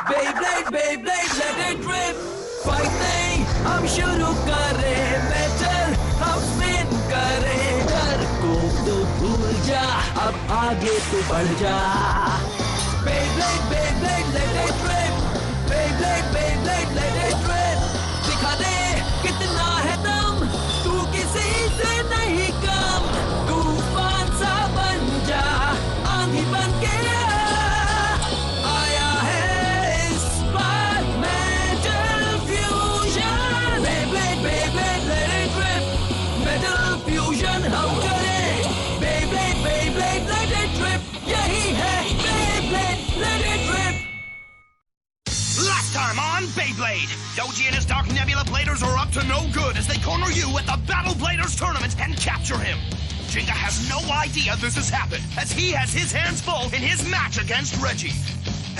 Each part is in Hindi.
Beyblade, Beyblade, let it rip. Fight नहीं, हम शुरू करें बैटल, हम स्पिन करें। डर को तो भूल जा, अब आगे तो बढ़ जा। Beyblade, Beyblade, let it rip. Beyblade, Beyblade, let it rip. दिखा दे कितना है दम, तू किसी से नहीं कम। तूफान सा बन जा, आंधी बन के आया है इस बार metal fusion. Beyblade, Beyblade, let it rip. Metal fusion हम करें। Beyblade, Beyblade, let it rip. यही है Beyblade, let it rip. Last time on Beyblade, Doji and his Dark Nebula Bladers are up to no good as they corner you at the Battle Bladers tournament and capture him. Jinga has no idea this has happened, as he has his hands full in his match against Reggie.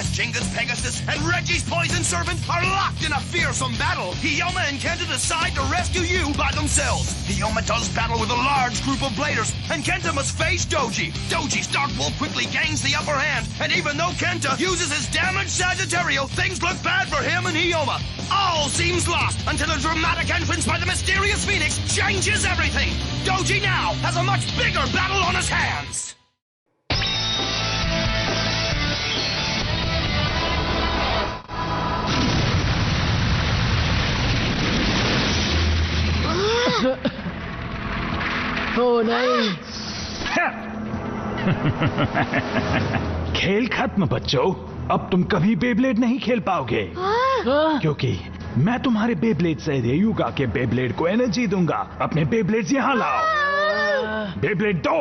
As Jinga's Pegasus and Reggie's Poison Serpent are locked in a fearsome battle, Hiyoma and Kenta decide to rescue you by themselves. Hiyoma does battle with a large group of Bladers, and Kenta must face Doji. Doji's Dark Wolf quickly gains the upper hand, and even though Kenta uses his damaged Sagittarial, things look bad for him and Hiyoma. All seems lost until a dramatic entrance by the mysterious Phoenix changes everything. Doji now has a much bigger battle on his hands. ओ नहीं। खेल खत्म बच्चों, अब तुम कभी बेब्लेड नहीं खेल पाओगे। क्योंकि मैं तुम्हारे बेब्लेड से रेयुगा के बेब्लेड को एनर्जी दूंगा। अपने बेब्लेड्स यहाँ लाओ। बेब्लेड दो।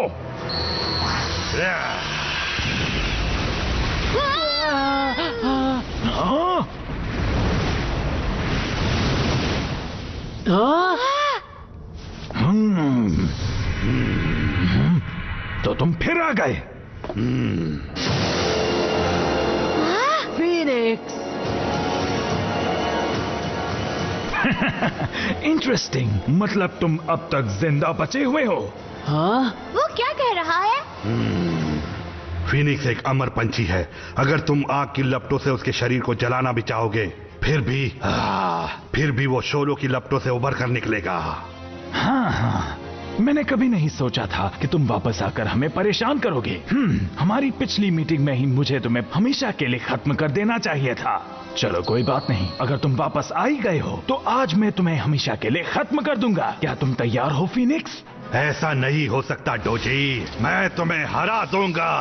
तो तुम फिर आ गए। फीनिक्स। इंटरेस्टिंग, मतलब तुम अब तक जिंदा बचे हुए हो। हाँ? वो क्या कह रहा है? फीनिक्स एक अमर पंछी है। अगर तुम आग की लपटों से उसके शरीर को जलाना भी चाहोगे, फिर भी वो शोलों की लपटों से उभर कर निकलेगा। हाँ, मैंने कभी नहीं सोचा था कि तुम वापस आकर हमें परेशान करोगे। हमारी पिछली मीटिंग में ही मुझे तुम्हें हमेशा के लिए खत्म कर देना चाहिए था। चलो कोई बात नहीं, अगर तुम वापस आ ही गए हो तो आज मैं तुम्हें हमेशा के लिए खत्म कर दूंगा। क्या तुम तैयार हो फीनिक्स? ऐसा नहीं हो सकता डोजी, मैं तुम्हें हरा दूंगा।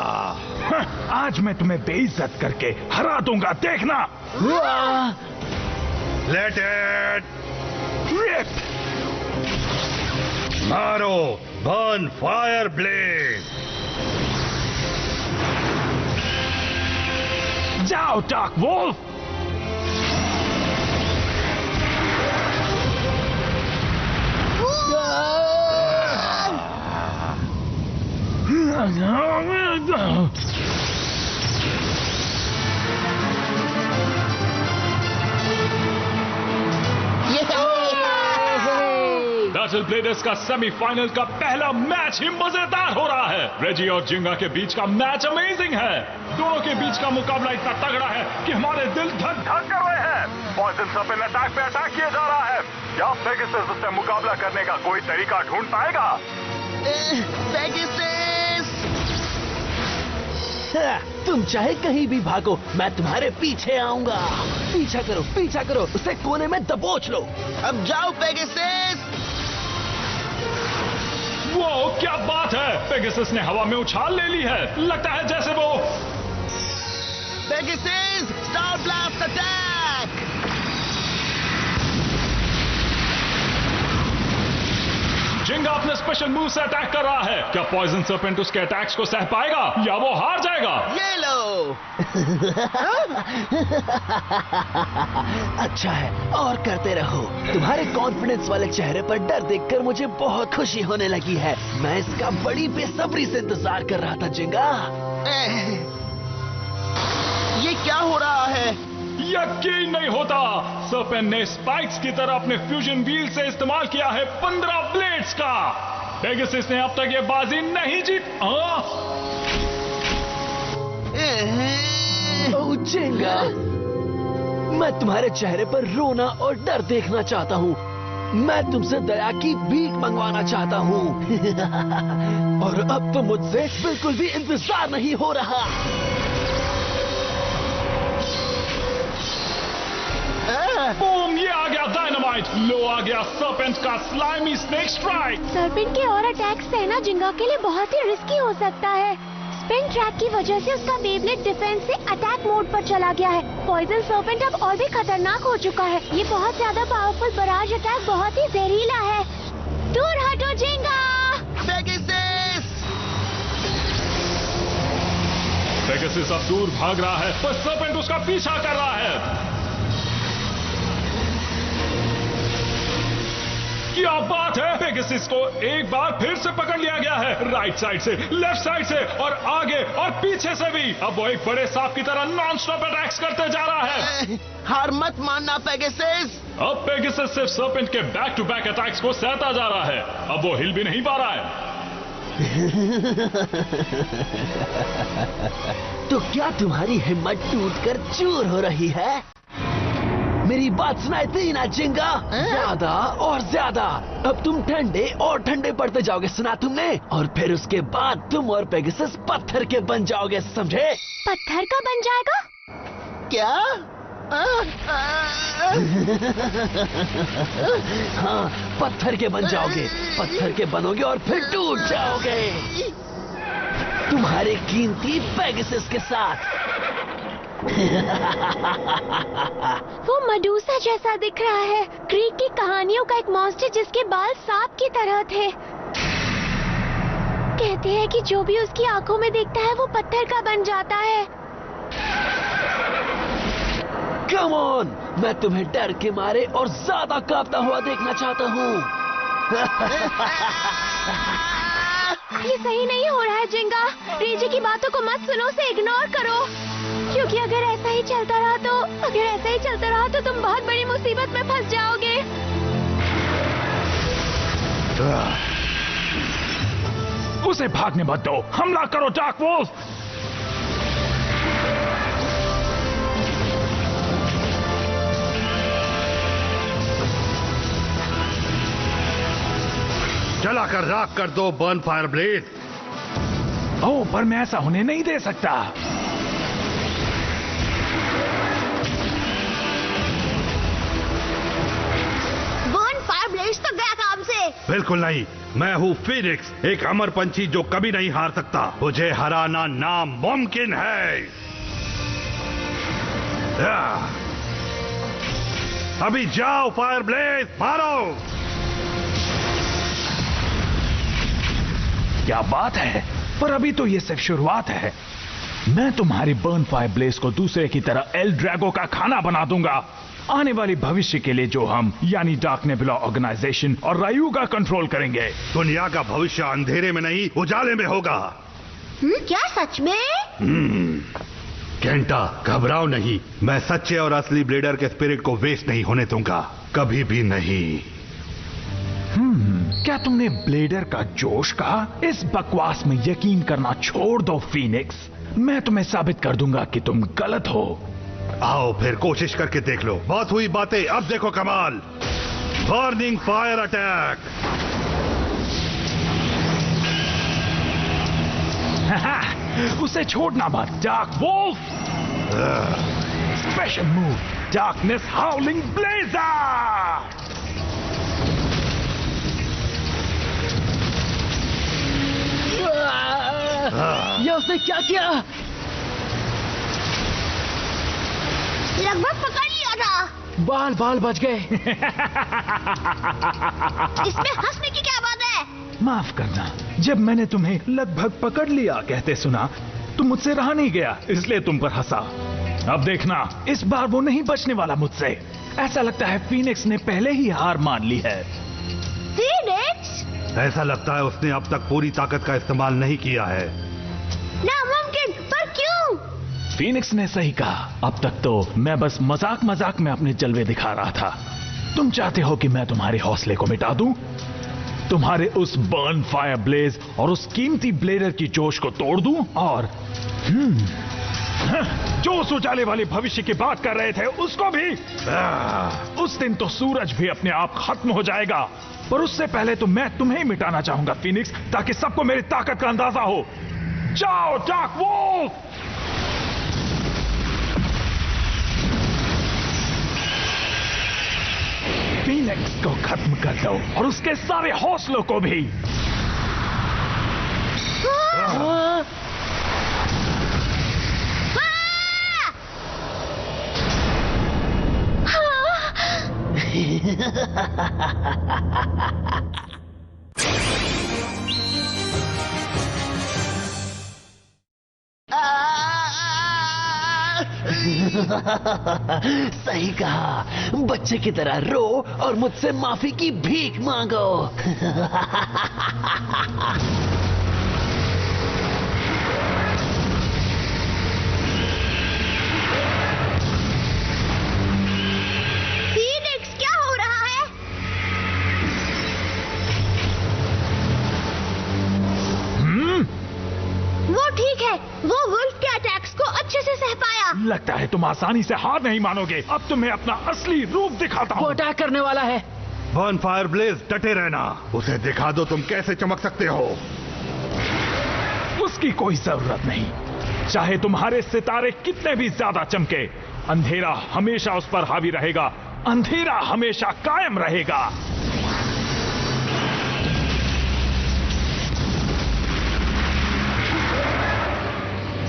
आज मैं तुम्हें बेइज्जत करके हरा दूंगा, देखना। Let it rip. मारो, बर्न फायर ब्लेड। जाओ डार्क वुल्फ। बैटल ब्लेडर्स का सेमीफाइनल का पहला मैच ही मजेदार हो रहा है। रेजी और जिंगा के बीच का मैच अमेजिंग है। दोनों के बीच का मुकाबला इतना तगड़ा है कि हमारे दिल धक धक कर रहे हैं। पॉइजन सर्पेंट अटैक पे अटैक किया जा रहा है। क्या पेगासस उससे मुकाबला करने का कोई तरीका ढूंढ पाएगा? तुम चाहे कहीं भी भागो, मैं तुम्हारे पीछे आऊंगा। पीछा करो, उसे कोने में दबोच लो। अब जाओ पेगासस। वो क्या बात है, पेगासस ने हवा में उछाल ले ली है। लगता है जैसे वो पेगासस स्टार ब्लास्ट अटैक। जिंगा अपने स्पेशल मूव से अटैक कर रहा है। क्या पॉइजन सर्पेंट उसके अटैक्स को सह पाएगा या वो हार जाएगा? ये लो। अच्छा है, और करते रहो। तुम्हारे कॉन्फिडेंस वाले चेहरे पर डर देखकर मुझे बहुत खुशी होने लगी है। मैं इसका बड़ी बेसब्री से इंतजार कर रहा था जिंगा। ये क्या हो रहा है? यकीन नहीं होता, सर्पेंट ने स्पाइक्स की तरह अपने फ्यूजन व्हील से इस्तेमाल किया है 15 ब्लेड्स का। पेगासस ने अब तक ये बाजी नहीं जीत। ओ जिंगा, मैं तुम्हारे चेहरे पर रोना और डर देखना चाहता हूँ। मैं तुमसे दया की भीख मंगवाना चाहता हूँ। और अब तो मुझसे बिल्कुल भी इंतजार नहीं हो रहा। बूम! ये आ गया डायनामाइट। लो आ गया सर्पेंट का स्लाइमी स्नेक स्ट्राइक। सर्पेंट के और अटैक्स सहना जिंगा के लिए बहुत ही रिस्की हो सकता है। स्पिन ट्रैक की वजह से उसका बेब्लेड डिफेंस से अटैक मोड पर चला गया है। पॉइजन सर्पेंट अब और भी खतरनाक हो चुका है। ये बहुत ज्यादा पावरफुल बराज अटैक बहुत ही जहरीला है। दूर हटो जिंगा। पेगासस अब दूर भाग रहा है, पर सर्पेंट उसका पीछा कर रहा है। क्या बात है! पेगासस को एक बार फिर से पकड़ लिया गया है। राइट साइड से, लेफ्ट साइड से और आगे और पीछे से भी। अब वो एक बड़े सांप की तरह नॉन स्टॉप अटैक्स करते जा रहा है। हार मत मानना पेगासस। अब पेगासस सिर्फ सर्पेंट के बैक टू बैक अटैक्स को सहता जा रहा है। अब वो हिल भी नहीं पा रहा है। तो क्या तुम्हारी हिम्मत टूटकर चूर हो रही है? मेरी बात सुनाई थी ना जिंगा? ज्यादा और ज्यादा। अब तुम ठंडे और ठंडे पड़ते जाओगे, सुना तुमने? और फिर उसके बाद तुम और पेगासस पत्थर के बन जाओगे, समझे? पत्थर का बन जाएगा? क्या? हाँ, पत्थर के बन जाओगे। पत्थर के बनोगे और फिर टूट जाओगे, तुम्हारे कीमती पेगासस के साथ। वो मडूसा जैसा दिख रहा है। ग्रीक की कहानियों का एक मॉन्स्टर जिसके बाल सांप की तरह थे। कहते हैं कि जो भी उसकी आंखों में देखता है वो पत्थर का बन जाता है। Come on! मैं तुम्हें डर के मारे और ज्यादा कांपता हुआ देखना चाहता हूँ। ये सही नहीं हो रहा है जिंगा। रेजी की बातों को मत सुनो, उसे इग्नोर करो। क्योंकि अगर ऐसा ही चलता रहा तो तुम बहुत बड़ी मुसीबत में फंस जाओगे। उसे भागने मत दो। हमला करो डार्क वुल्फ। चला कर राख कर दो बर्न फायर ब्लेड। ओह, पर मैं ऐसा होने नहीं दे सकता। तो गया काम से। बिल्कुल नहीं। मैं हूँ फीनिक्स, एक अमर पंछी जो कभी नहीं हार सकता। मुझे हराना नामुमकिन है। अभी जाओ फायर ब्लेड, मारो। क्या बात है! पर अभी तो ये सिर्फ शुरुआत है। मैं तुम्हारी बर्न फायर ब्लेज को दूसरे की तरह एल ड्रैगो का खाना बना दूंगा। आने वाली भविष्य के लिए जो हम यानी डार्क नेबुला ऑर्गेनाइजेशन और रायुगा कंट्रोल करेंगे। दुनिया का भविष्य अंधेरे में नहीं, उजाले में होगा। क्या सच में? केंटा, घबराओ नहीं। मैं सच्चे और असली ब्लेडर के स्पिरिट को वेस्ट नहीं होने दूंगा, कभी भी नहीं। क्या तुमने ब्लेडर का जोश कहा? इस बकवास में यकीन करना छोड़ दो फीनिक्स। मैं तुम्हें साबित कर दूंगा कि तुम गलत हो। आओ फिर कोशिश करके देख लो। बहुत हुई बातें, अब देखो कमाल। Burning fire attack. उसे छोड़ना मत dark wolf. Special move, darkness howling blazer. ये उसने क्या किया? लगभग पकड़ लिया था। बाल बच गए। इसमें हंसने की क्या बात है? माफ करना, जब मैंने तुम्हें लगभग पकड़ लिया कहते सुना तो मुझसे रहा नहीं गया, इसलिए तुम पर हंसा। अब देखना, इस बार वो नहीं बचने वाला मुझसे। ऐसा लगता है फीनिक्स ने पहले ही हार मान ली है। फीनिक्स? ऐसा लगता है उसने अब तक पूरी ताकत का इस्तेमाल नहीं किया है। नामुमकिन, पर क्यों? फीनिक्स ने सही कहा। अब तक तो मैं बस मजाक मजाक में अपने जलवे दिखा रहा था। तुम चाहते हो कि मैं तुम्हारे हौसले को मिटा दूं? तुम्हारे उस बर्न फायर ब्लेज और उस कीमती ब्लेडर की जोश को तोड़ दूं और जो उस उजाले वाले भविष्य की बात कर रहे थे उसको भी। उस दिन तो सूरज भी अपने आप खत्म हो जाएगा, पर उससे पहले तो मैं तुम्हें ही मिटाना चाहूंगा फीनिक्स, ताकि सबको मेरी ताकत का अंदाजा हो। जाओ डार्क वुल्फ! फीनिक्स को खत्म कर दो और उसके सारे हौसलों को भी। सही कहा, बच्चे की तरह रो और मुझसे माफी की भीख मांगो। फीनिक्स, क्या हो रहा है? वो ठीक है, वो वुल्फ के अटैक्स को अच्छे से सह पाया। लगता है तुम आसानी से हार नहीं मानोगे। अब तुम्हें अपना असली रूप दिखाता वो हूँ। अटैक करने वाला है। बर्न फायर ब्लेज, डटे रहना। उसे दिखा दो तुम कैसे चमक सकते हो। उसकी कोई जरूरत नहीं। चाहे तुम्हारे सितारे कितने भी ज्यादा चमके, अंधेरा हमेशा उस पर हावी रहेगा। अंधेरा हमेशा कायम रहेगा।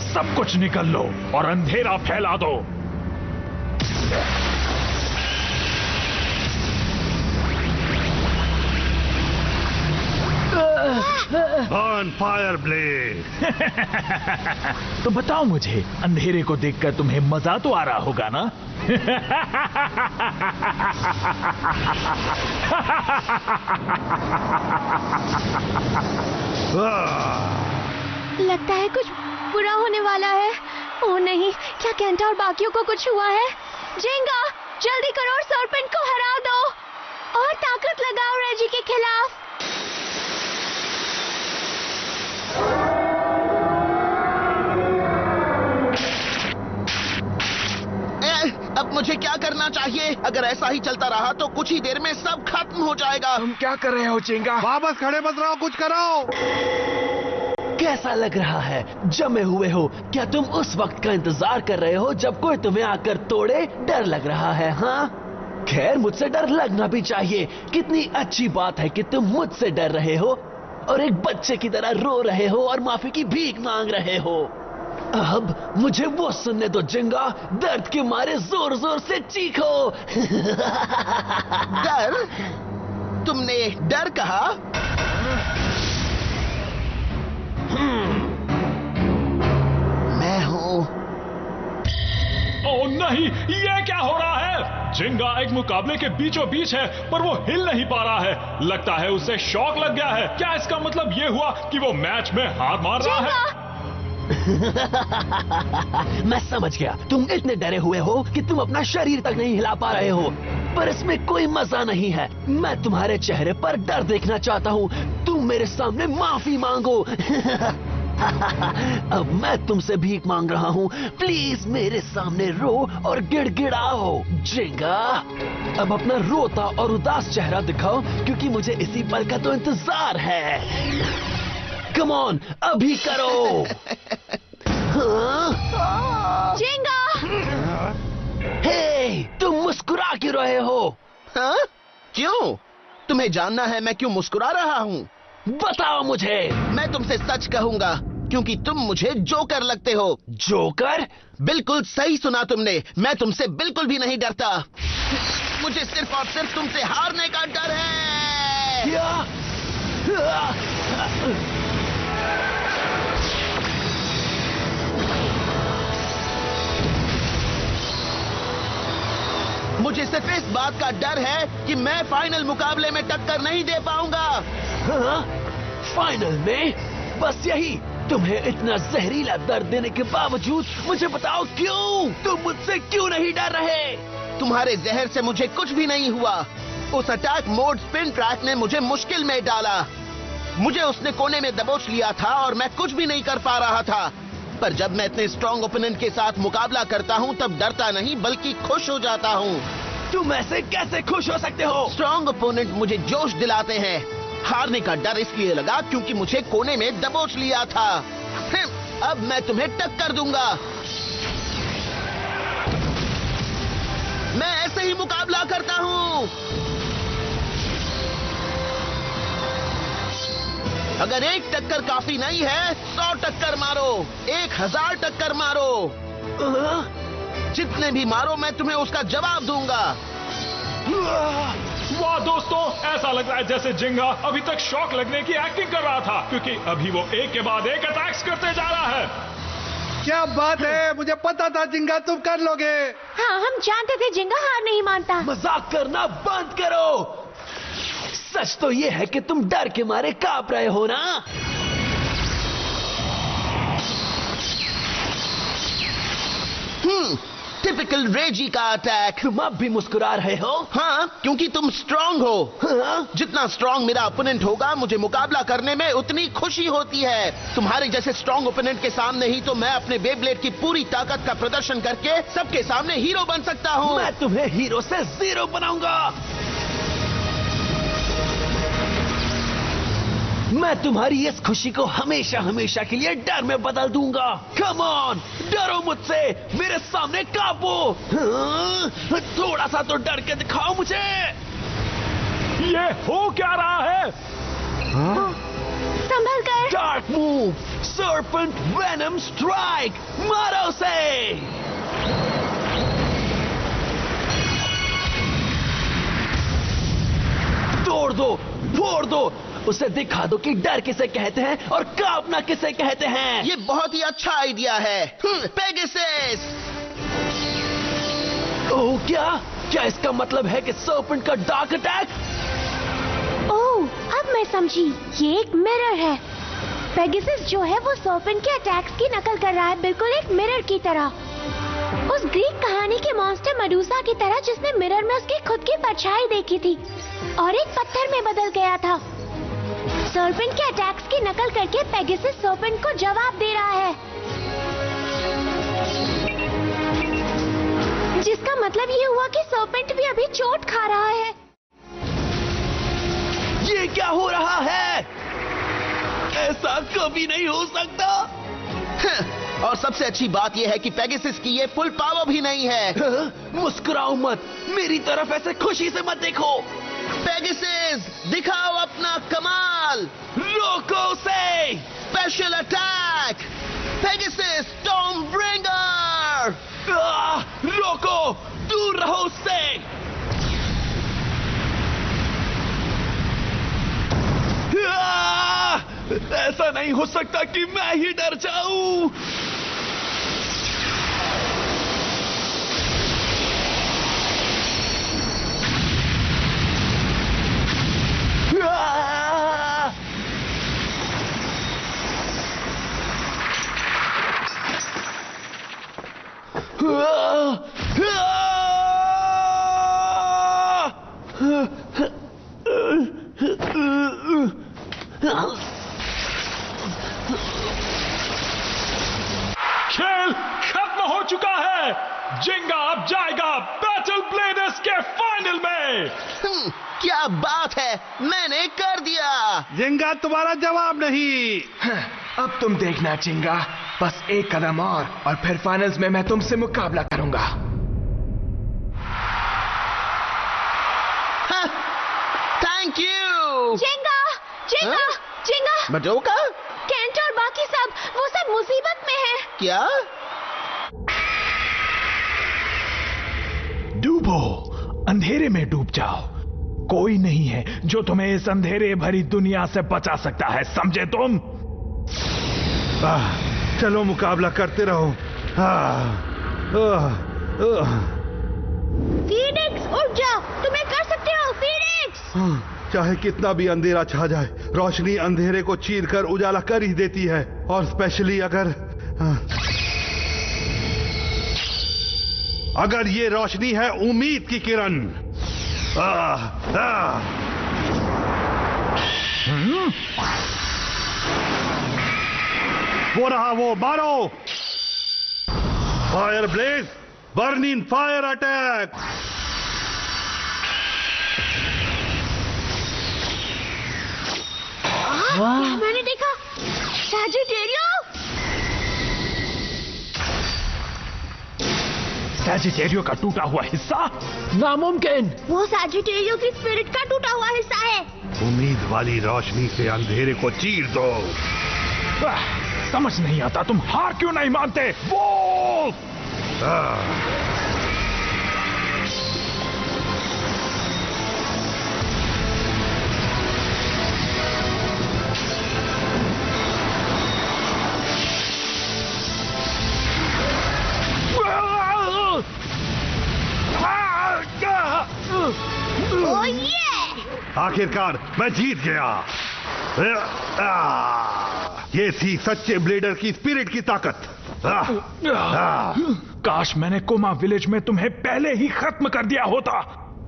सब कुछ निकल लो और अंधेरा फैला दो। Burn fire blaze. तो बताओ मुझे, अंधेरे को देखकर तुम्हें मजा तो आ रहा होगा ना? लगता है कुछ बुरा होने वाला है। ओह नहीं, क्या केंटा और बाकियों को कुछ हुआ है? जेंगा, जल्दी करो और सर्पेंट को हरा दो और ताकत लगाओ रेजी के खिलाफ। अब मुझे क्या करना चाहिए? अगर ऐसा ही चलता रहा तो कुछ ही देर में सब खत्म हो जाएगा। तुम क्या कर रहे हो चिंगा? वापस खड़े मत रहो, कुछ करो। कैसा लग रहा है? जमे हुए हो? क्या तुम उस वक्त का इंतजार कर रहे हो जब कोई तुम्हें आकर तोड़े? डर लग रहा है, हाँ? खैर, मुझसे डर लगना भी चाहिए। कितनी अच्छी बात है कि तुम मुझसे डर रहे हो और एक बच्चे की तरह रो रहे हो और माफी की भीख मांग रहे हो। अब मुझे वो सुनने दो जिंगा, दर्द के मारे जोर जोर से चीखो। डर? तुमने डर कहा? मैं हूँ। ओह नहीं, ये क्या हो रहा है? जिंगा एक मुकाबले के बीचों बीच है, पर वो हिल नहीं पा रहा है। लगता है उसे शॉक लग गया है। क्या इसका मतलब ये हुआ कि वो मैच में हार मान रहा है? मैं समझ गया, तुम इतने डरे हुए हो कि तुम अपना शरीर तक नहीं हिला पा रहे हो, पर इसमें कोई मजा नहीं है। मैं तुम्हारे चेहरे पर डर देखना चाहता हूँ। तुम मेरे सामने माफी मांगो। अब मैं तुमसे भीख मांग रहा हूँ, प्लीज मेरे सामने रो और गिड़गिड़ाओ। जिंगा, अब अपना रोता और उदास चेहरा दिखाओ, क्योंकि मुझे इसी पल का तो इंतजार है। कम ऑन, अभी करो। हाँ? जेंगा! हे, तुम मुस्कुरा क्यों रहे हो? हाँ? क्यों? तुम्हें जानना है मैं क्यों मुस्कुरा रहा हूँ? बताओ मुझे। मैं तुमसे सच कहूंगा, क्योंकि तुम मुझे जोकर लगते हो। जोकर? बिल्कुल सही सुना तुमने। मैं तुमसे बिल्कुल भी नहीं डरता। मुझे सिर्फ और सिर्फ तुमसे हारने का डर है। मुझे सिर्फ इस बात का डर है कि मैं फाइनल मुकाबले में टक्कर नहीं दे पाऊंगा। हाँ? फाइनल में? बस यही? तुम्हें इतना जहरीला दर्द देने के बावजूद मुझे बताओ क्यों? तुम मुझसे क्यों नहीं डर रहे? तुम्हारे जहर से मुझे कुछ भी नहीं हुआ। उस अटैक मोड स्पिन ट्रैक ने मुझे मुश्किल में डाला। मुझे उसने कोने में दबोच लिया था और मैं कुछ भी नहीं कर पा रहा था। पर जब मैं इतने स्ट्रॉन्ग ओपोनेंट के साथ मुकाबला करता हूँ तब डरता नहीं बल्कि खुश हो जाता हूँ। तुम ऐसे कैसे खुश हो सकते हो? स्ट्रॉन्ग ओपोनेंट मुझे जोश दिलाते हैं। हारने का डर इसलिए लगा क्योंकि मुझे कोने में दबोच लिया था। अब मैं तुम्हें टक्कर दूंगा। मैं ऐसे ही मुकाबला करता हूँ। अगर एक टक्कर काफी नहीं है 100 टक्कर मारो, 1000 टक्कर मारो। जितने भी मारो मैं तुम्हें उसका जवाब दूंगा। वाह दोस्तों, ऐसा लग रहा है जैसे जिंगा अभी तक शॉक लगने की एक्टिंग कर रहा था, क्योंकि अभी वो एक के बाद एक अटैक्स करते जा रहा है। क्या बात है, मुझे पता था जिंगा तुम कर लोगे। हाँ, हम जानते थे जिंगा हार नहीं मानता। मजाक करना बंद करो। सच तो ये है कि तुम डर के मारे कांप रहे हो ना। टिपिकल रेजी का अटैक। तुम अब भी मुस्कुरा रहे हो? हाँ, क्योंकि तुम स्ट्रांग हो। हाँ? जितना स्ट्रांग मेरा ओपोनेंट होगा मुझे मुकाबला करने में उतनी खुशी होती है। तुम्हारे जैसे स्ट्रांग ओपोनेंट के सामने ही तो मैं अपने बेब्लेड की पूरी ताकत का प्रदर्शन करके सबके सामने हीरो बन सकता हूँ। मैं तुम्हें हीरो से जीरो बनाऊंगा। मैं तुम्हारी इस खुशी को हमेशा हमेशा के लिए डर में बदल दूंगा। कम ऑन, डरो मुझसे, मेरे सामने कांपो। हाँ? थोड़ा सा तो डर के दिखाओ मुझे। ये हो क्या रहा है? संभल कर। Dark move, serpent venom strike, मारो उसे। तोड़ दो, फोड़ दो, उसे दिखा दो कि डर किसे कहते हैं और कांपना किसे कहते हैं। ये बहुत ही अच्छा आइडिया है। पेगासस। ओह, क्या इसका मतलब है कि सर्पेंट का डार्क अटैक? ओह, अब मैं समझी, ये एक मिरर है। पेगासस जो है वो सर्पेंट के अटैक्स की नकल कर रहा है, बिल्कुल एक मिरर की तरह। उस ग्रीक कहानी के मॉन्स्टर मेडुसा की तरह जिसने मिरर में उसकी खुद की परछाई देखी थी और एक पत्थर में बदल गया था। सर्पेंट के अटैक्स की नकल करके पेगासस सर्पेंट को जवाब दे रहा है, जिसका मतलब ये हुआ कि सर्पेंट भी अभी चोट खा रहा है। ये क्या हो रहा है? ऐसा कभी नहीं हो सकता। और सबसे अच्छी बात यह है कि पेगासस की ये फुल पावर भी नहीं है। मुस्कुराओ मत, मेरी तरफ ऐसे खुशी से मत देखो। पेगासस, दिखाओ अपना कमाल। रोको उसे। Special attack, Pegasus storm bringer. रोको, दूर रहो उससे। ऐसा नहीं हो सकता कि मैं ही डर जाऊं। खेल खत्म हो चुका है। जिंगा अब जाएगा बैटल ब्लेडर्स के फाइनल में। क्या बात है, मैंने कर दिया। जिंगा तुम्हारा जवाब नहीं। अब तुम देखना जिंगा, बस एक कदम और फिर फाइनल्स में मैं तुमसे मुकाबला करूंगा। Thank you. जिंगा, जिंगा, हाँ? जिंगा। मडोका? केंट और बाकी सब, वो सब मुसीबत में है। क्या? डूबो, अंधेरे में डूब जाओ। कोई नहीं है जो तुम्हें इस अंधेरे भरी दुनिया से बचा सकता है, समझे तुम? चलो मुकाबला करते रहो। फीनिक्स, उठ जाओ, तुम ये कर सकते हो। फीनिक्स, चाहे कितना भी अंधेरा छा जाए, रोशनी अंधेरे को चीरकर उजाला कर ही देती है। और स्पेशली अगर ये रोशनी है उम्मीद की किरण। वो रहा, वो मारो। Fire blaze, burn in fire attack. मैंने देखा सैजिटेरियो का टूटा हुआ हिस्सा? नामुमकिन। वो सैजिटेरियो की स्पिरिट का टूटा हुआ हिस्सा है। उम्मीद वाली रोशनी से अंधेरे को चीर दो। समझ नहीं आता तुम हार क्यों नहीं मानते? वो आखिरकार मैं जीत गया। ये थी सच्चे ब्लेडर की स्पिरिट की ताकत। काश मैंने कोमा विलेज में तुम्हें पहले ही खत्म कर दिया होता।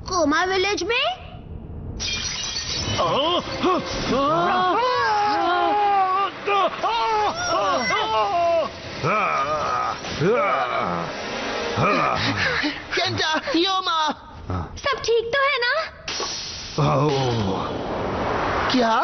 कोमा विलेज में? केंटा, योमा, सब ठीक तो है ना? क्या?